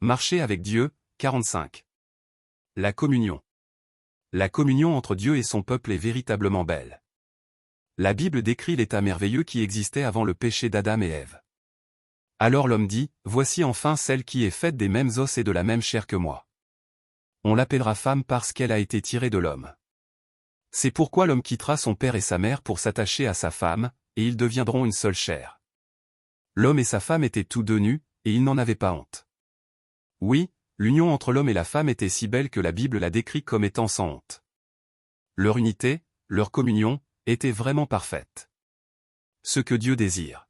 Marcher avec Dieu, 45. La communion. La communion entre Dieu et son peuple est véritablement belle. La Bible décrit l'état merveilleux qui existait avant le péché d'Adam et Ève. Alors l'homme dit, « Voici enfin celle qui est faite des mêmes os et de la même chair que moi. On l'appellera femme parce qu'elle a été tirée de l'homme. C'est pourquoi l'homme quittera son père et sa mère pour s'attacher à sa femme, et ils deviendront une seule chair. » L'homme et sa femme étaient tous deux nus, et ils n'en avaient pas honte. Oui, l'union entre l'homme et la femme était si belle que la Bible la décrit comme étant sans honte. Leur unité, leur communion, était vraiment parfaite. Ce que Dieu désire.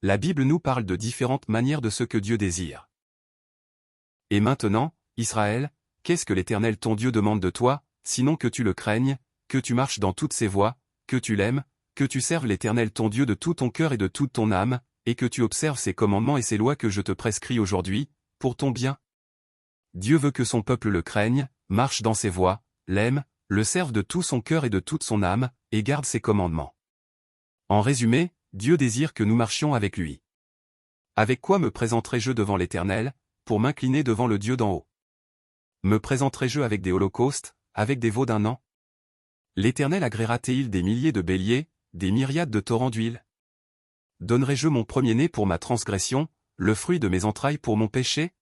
La Bible nous parle de différentes manières de ce que Dieu désire. Et maintenant, Israël, qu'est-ce que l'Éternel ton Dieu demande de toi, sinon que tu le craignes, que tu marches dans toutes ses voies, que tu l'aimes, que tu serves l'Éternel ton Dieu de tout ton cœur et de toute ton âme, et que tu observes ses commandements et ses lois que je te prescris aujourd'hui, pour ton bien? Dieu veut que son peuple le craigne, marche dans ses voies, l'aime, le serve de tout son cœur et de toute son âme, et garde ses commandements. En résumé, Dieu désire que nous marchions avec lui. Avec quoi me présenterai-je devant l'Éternel, pour m'incliner devant le Dieu d'en haut? Me présenterai-je avec des holocaustes, avec des veaux d'un an? L'Éternel agréera-t-il des milliers de béliers, des myriades de torrents d'huile? Donnerai-je mon premier-né pour ma transgression, le fruit de mes entrailles pour mon péché?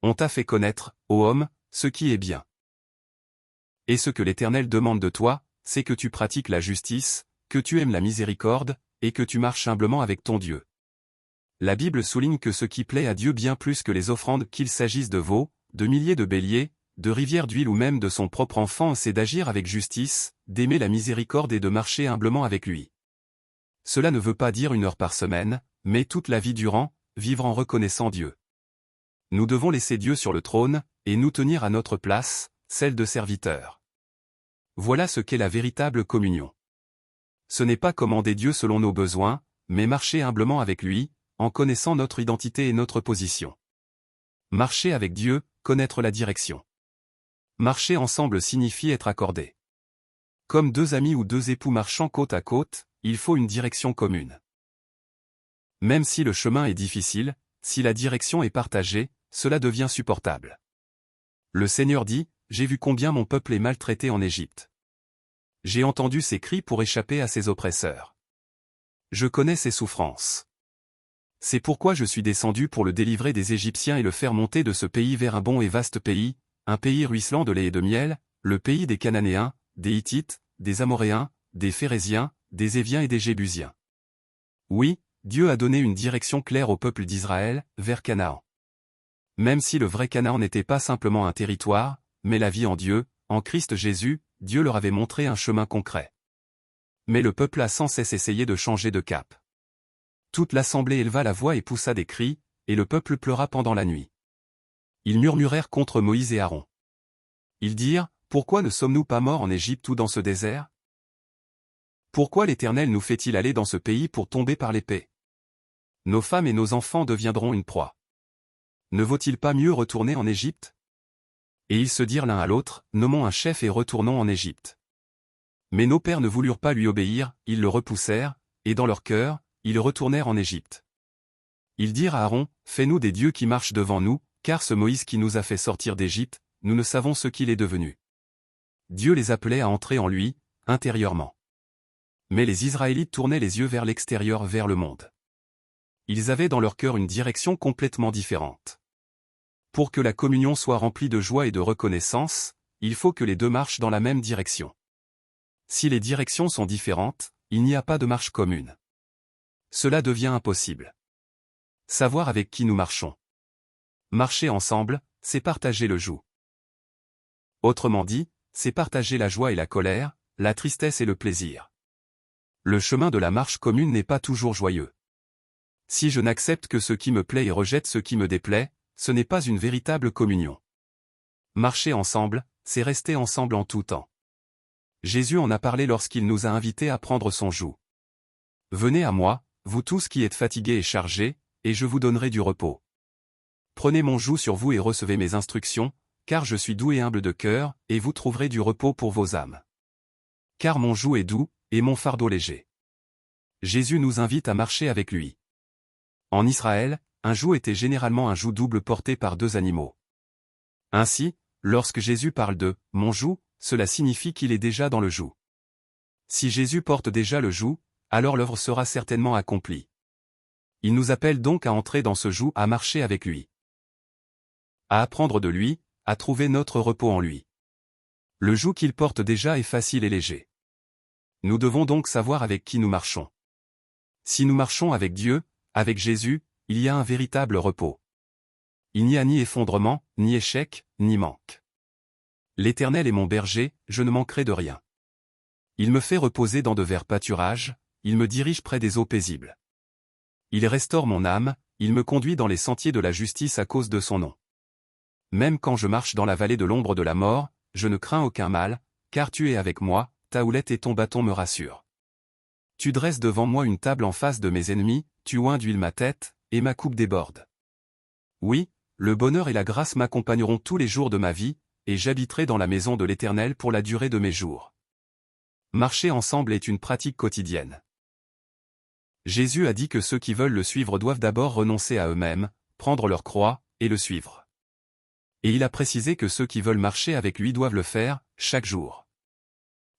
On t'a fait connaître, ô homme, ce qui est bien. Et ce que l'Éternel demande de toi, c'est que tu pratiques la justice, que tu aimes la miséricorde, et que tu marches humblement avec ton Dieu. La Bible souligne que ce qui plaît à Dieu bien plus que les offrandes, qu'il s'agisse de veaux, de milliers de béliers, de rivières d'huile ou même de son propre enfant, c'est d'agir avec justice, d'aimer la miséricorde et de marcher humblement avec lui. Cela ne veut pas dire 1 heure par semaine, mais toute la vie durant, vivre en reconnaissant Dieu. Nous devons laisser Dieu sur le trône, et nous tenir à notre place, celle de serviteur. Voilà ce qu'est la véritable communion. Ce n'est pas commander Dieu selon nos besoins, mais marcher humblement avec lui, en connaissant notre identité et notre position. Marcher avec Dieu, connaître la direction. Marcher ensemble signifie être accordé. Comme deux amis ou deux époux marchant côte à côte, il faut une direction commune. Même si le chemin est difficile, si la direction est partagée, cela devient supportable. Le Seigneur dit, « J'ai vu combien mon peuple est maltraité en Égypte. J'ai entendu ses cris pour échapper à ses oppresseurs. Je connais ses souffrances. C'est pourquoi je suis descendu pour le délivrer des Égyptiens et le faire monter de ce pays vers un bon et vaste pays, un pays ruisselant de lait et de miel, le pays des Cananéens, des Hittites, des Amoréens, des Phéréziens, des Éviens et des Jébusiens. » Oui, Dieu a donné une direction claire au peuple d'Israël, vers Canaan. Même si le vrai Canaan n'était pas simplement un territoire, mais la vie en Dieu, en Christ Jésus, Dieu leur avait montré un chemin concret. Mais le peuple a sans cesse essayé de changer de cap. Toute l'assemblée éleva la voix et poussa des cris, et le peuple pleura pendant la nuit. Ils murmurèrent contre Moïse et Aaron. Ils dirent, « Pourquoi ne sommes-nous pas morts en Égypte ou dans ce désert? Pourquoi l'Éternel nous fait-il aller dans ce pays pour tomber par l'épée? Nos femmes et nos enfants deviendront une proie. Ne vaut-il pas mieux retourner en Égypte? » Et ils se dirent l'un à l'autre, « Nommons un chef et retournons en Égypte. » Mais nos pères ne voulurent pas lui obéir, ils le repoussèrent, et dans leur cœur, ils retournèrent en Égypte. Ils dirent à Aaron, « Fais-nous des dieux qui marchent devant nous, car ce Moïse qui nous a fait sortir d'Égypte, nous ne savons ce qu'il est devenu. » Dieu les appelait à entrer en lui, intérieurement. Mais les Israélites tournaient les yeux vers l'extérieur, vers le monde. Ils avaient dans leur cœur une direction complètement différente. Pour que la communion soit remplie de joie et de reconnaissance, il faut que les deux marchent dans la même direction. Si les directions sont différentes, il n'y a pas de marche commune. Cela devient impossible. Savoir avec qui nous marchons. Marcher ensemble, c'est partager le joug. Autrement dit, c'est partager la joie et la colère, la tristesse et le plaisir. Le chemin de la marche commune n'est pas toujours joyeux. Si je n'accepte que ce qui me plaît et rejette ce qui me déplaît, ce n'est pas une véritable communion. Marcher ensemble, c'est rester ensemble en tout temps. Jésus en a parlé lorsqu'il nous a invités à prendre son joug. « Venez à moi, vous tous qui êtes fatigués et chargés, et je vous donnerai du repos. Prenez mon joug sur vous et recevez mes instructions, car je suis doux et humble de cœur, et vous trouverez du repos pour vos âmes. Car mon joug est doux, et mon fardeau léger. » Jésus nous invite à marcher avec lui. En Israël, un joug était généralement un joug double porté par deux animaux. Ainsi, lorsque Jésus parle de « mon joug », cela signifie qu'il est déjà dans le joug. Si Jésus porte déjà le joug, alors l'œuvre sera certainement accomplie. Il nous appelle donc à entrer dans ce joug, à marcher avec lui, à apprendre de lui, à trouver notre repos en lui. Le joug qu'il porte déjà est facile et léger. Nous devons donc savoir avec qui nous marchons. Si nous marchons avec Dieu, avec Jésus, il y a un véritable repos. Il n'y a ni effondrement, ni échec, ni manque. L'Éternel est mon berger, je ne manquerai de rien. Il me fait reposer dans de verts pâturages, il me dirige près des eaux paisibles. Il restaure mon âme, il me conduit dans les sentiers de la justice à cause de son nom. Même quand je marche dans la vallée de l'ombre de la mort, je ne crains aucun mal, car tu es avec moi, ta houlette et ton bâton me rassurent. Tu dresses devant moi une table en face de mes ennemis, tu oins d'huile ma tête, et ma coupe déborde. Oui, le bonheur et la grâce m'accompagneront tous les jours de ma vie, et j'habiterai dans la maison de l'Éternel pour la durée de mes jours. Marcher ensemble est une pratique quotidienne. Jésus a dit que ceux qui veulent le suivre doivent d'abord renoncer à eux-mêmes, prendre leur croix, et le suivre. Et il a précisé que ceux qui veulent marcher avec lui doivent le faire, chaque jour.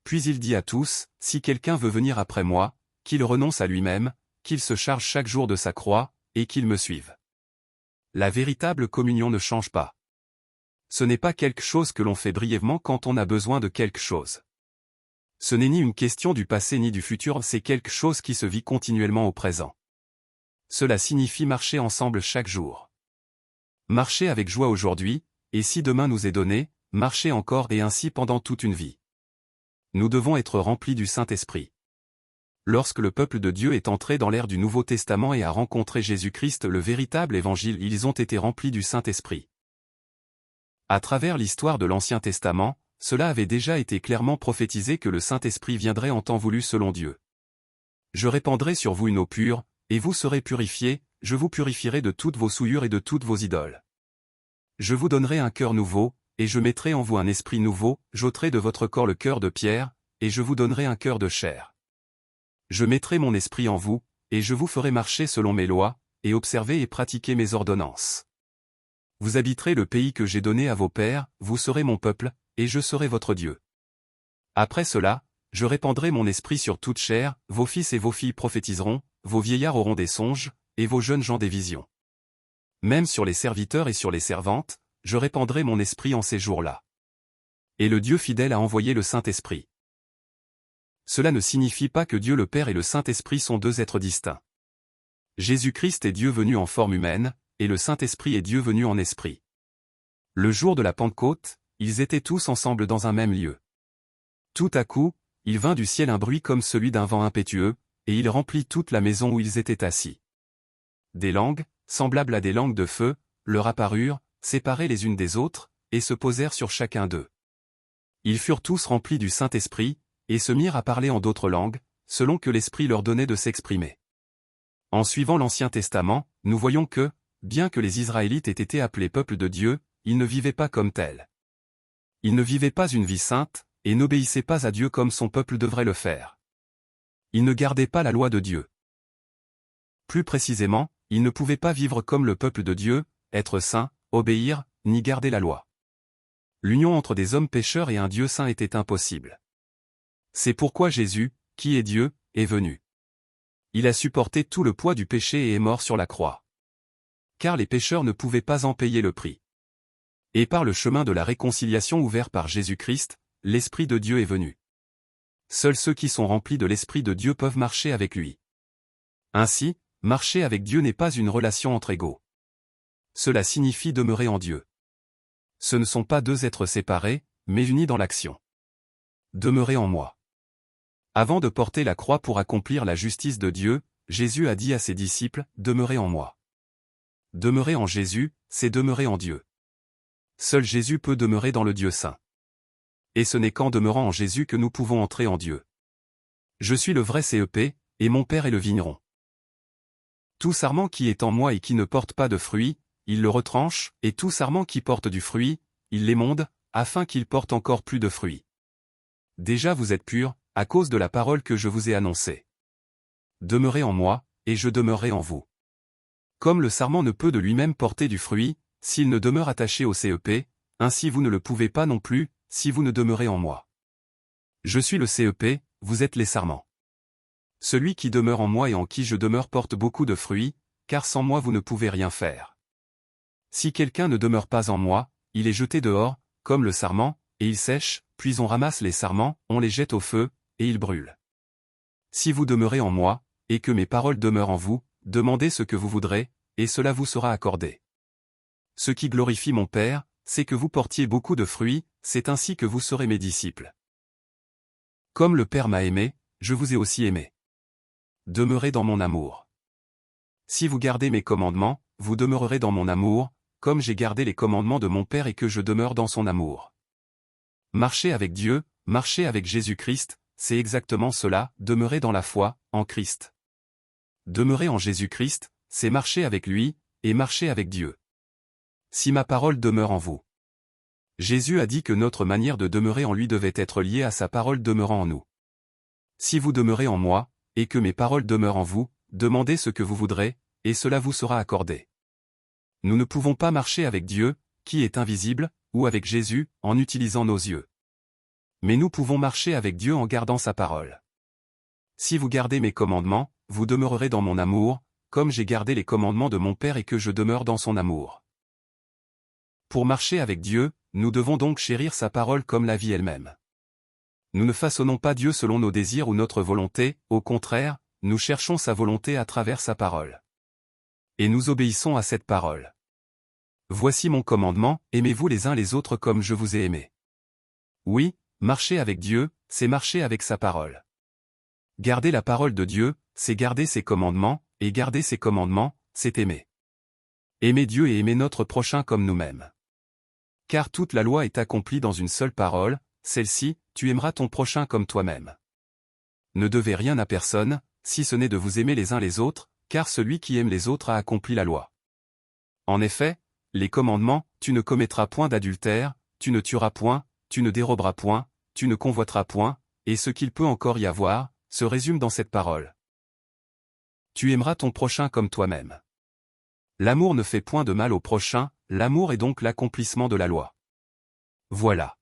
Puis il dit à tous, si quelqu'un veut venir après moi, qu'il renonce à lui-même, qu'il se charge chaque jour de sa croix, et qu'il me suive. La véritable communion ne change pas. Ce n'est pas quelque chose que l'on fait brièvement quand on a besoin de quelque chose. Ce n'est ni une question du passé ni du futur, c'est quelque chose qui se vit continuellement au présent. Cela signifie marcher ensemble chaque jour. Marcher avec joie aujourd'hui, et si demain nous est donné, marcher encore et ainsi pendant toute une vie. Nous devons être remplis du Saint-Esprit. Lorsque le peuple de Dieu est entré dans l'ère du Nouveau Testament et a rencontré Jésus-Christ, le véritable évangile, ils ont été remplis du Saint-Esprit. À travers l'histoire de l'Ancien Testament, cela avait déjà été clairement prophétisé que le Saint-Esprit viendrait en temps voulu selon Dieu. Je répandrai sur vous une eau pure, et vous serez purifiés, je vous purifierai de toutes vos souillures et de toutes vos idoles. Je vous donnerai un cœur nouveau, et je mettrai en vous un esprit nouveau, j'ôterai de votre corps le cœur de pierre, et je vous donnerai un cœur de chair. Je mettrai mon esprit en vous, et je vous ferai marcher selon mes lois, et observer et pratiquer mes ordonnances. Vous habiterez le pays que j'ai donné à vos pères, vous serez mon peuple, et je serai votre Dieu. Après cela, je répandrai mon esprit sur toute chair, vos fils et vos filles prophétiseront, vos vieillards auront des songes, et vos jeunes gens des visions. Même sur les serviteurs et sur les servantes, je répandrai mon esprit en ces jours-là. Et le Dieu fidèle a envoyé le Saint-Esprit. Cela ne signifie pas que Dieu le Père et le Saint-Esprit sont deux êtres distincts. Jésus-Christ est Dieu venu en forme humaine, et le Saint-Esprit est Dieu venu en esprit. Le jour de la Pentecôte, ils étaient tous ensemble dans un même lieu. Tout à coup, il vint du ciel un bruit comme celui d'un vent impétueux, et il remplit toute la maison où ils étaient assis. Des langues, semblables à des langues de feu, leur apparurent, séparées les unes des autres, et se posèrent sur chacun d'eux. Ils furent tous remplis du Saint-Esprit, et se mirent à parler en d'autres langues, selon que l'Esprit leur donnait de s'exprimer. En suivant l'Ancien Testament, nous voyons que, bien que les Israélites aient été appelés peuple de Dieu, ils ne vivaient pas comme tels. Ils ne vivaient pas une vie sainte, et n'obéissaient pas à Dieu comme son peuple devrait le faire. Ils ne gardaient pas la loi de Dieu. Plus précisément, ils ne pouvaient pas vivre comme le peuple de Dieu, être saints, obéir, ni garder la loi. L'union entre des hommes pécheurs et un Dieu saint était impossible. C'est pourquoi Jésus, qui est Dieu, est venu. Il a supporté tout le poids du péché et est mort sur la croix. Car les pécheurs ne pouvaient pas en payer le prix. Et par le chemin de la réconciliation ouvert par Jésus-Christ, l'Esprit de Dieu est venu. Seuls ceux qui sont remplis de l'Esprit de Dieu peuvent marcher avec lui. Ainsi, marcher avec Dieu n'est pas une relation entre égaux. Cela signifie demeurer en Dieu. Ce ne sont pas deux êtres séparés, mais unis dans l'action. Demeurez en moi. Avant de porter la croix pour accomplir la justice de Dieu, Jésus a dit à ses disciples, « Demeurez en moi ». Demeurer en Jésus, c'est demeurer en Dieu. Seul Jésus peut demeurer dans le Dieu saint. Et ce n'est qu'en demeurant en Jésus que nous pouvons entrer en Dieu. Je suis le vrai CEP, et mon Père est le vigneron. Tout sarment qui est en moi et qui ne porte pas de fruit, il le retranche, et tout sarment qui porte du fruit, il l'émonde, afin qu'il porte encore plus de fruits. Déjà vous êtes purs, à cause de la parole que je vous ai annoncée. Demeurez en moi, et je demeurerai en vous. Comme le sarment ne peut de lui-même porter du fruit, s'il ne demeure attaché au CEP, ainsi vous ne le pouvez pas non plus, si vous ne demeurez en moi. Je suis le CEP, vous êtes les sarments. Celui qui demeure en moi et en qui je demeure porte beaucoup de fruits, car sans moi vous ne pouvez rien faire. Si quelqu'un ne demeure pas en moi, il est jeté dehors, comme le sarment, et il sèche, puis on ramasse les sarments, on les jette au feu, et ils brûlent. Si vous demeurez en moi, et que mes paroles demeurent en vous, demandez ce que vous voudrez, et cela vous sera accordé. Ce qui glorifie mon Père, c'est que vous portiez beaucoup de fruits, c'est ainsi que vous serez mes disciples. Comme le Père m'a aimé, je vous ai aussi aimé. Demeurez dans mon amour. Si vous gardez mes commandements, vous demeurerez dans mon amour, comme j'ai gardé les commandements de mon Père et que je demeure dans son amour. Marcher avec Dieu, marcher avec Jésus-Christ, c'est exactement cela, demeurer dans la foi, en Christ. Demeurer en Jésus-Christ, c'est marcher avec lui, et marcher avec Dieu. Si ma parole demeure en vous. Jésus a dit que notre manière de demeurer en lui devait être liée à sa parole demeurant en nous. Si vous demeurez en moi, et que mes paroles demeurent en vous, demandez ce que vous voudrez, et cela vous sera accordé. Nous ne pouvons pas marcher avec Dieu, qui est invisible, ou avec Jésus, en utilisant nos yeux. Mais nous pouvons marcher avec Dieu en gardant sa parole. Si vous gardez mes commandements, vous demeurerez dans mon amour, comme j'ai gardé les commandements de mon Père et que je demeure dans son amour. Pour marcher avec Dieu, nous devons donc chérir sa parole comme la vie elle-même. Nous ne façonnons pas Dieu selon nos désirs ou notre volonté, au contraire, nous cherchons sa volonté à travers sa parole. Et nous obéissons à cette parole. Voici mon commandement, aimez-vous les uns les autres comme je vous ai aimé. Oui, marcher avec Dieu, c'est marcher avec sa parole. Garder la parole de Dieu, c'est garder ses commandements, et garder ses commandements, c'est aimer. Aimer Dieu et aimer notre prochain comme nous-mêmes. Car toute la loi est accomplie dans une seule parole, celle-ci, tu aimeras ton prochain comme toi-même. Ne devez rien à personne, si ce n'est de vous aimer les uns les autres, car celui qui aime les autres a accompli la loi. En effet, les commandements, tu ne commettras point d'adultère, tu ne tueras point, tu ne déroberas point, tu ne convoiteras point, et ce qu'il peut encore y avoir, se résume dans cette parole. Tu aimeras ton prochain comme toi-même. L'amour ne fait point de mal au prochain, l'amour est donc l'accomplissement de la loi. Voilà.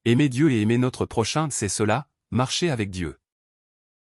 Aimer Dieu et aimer notre prochain, c'est cela, marcher avec Dieu.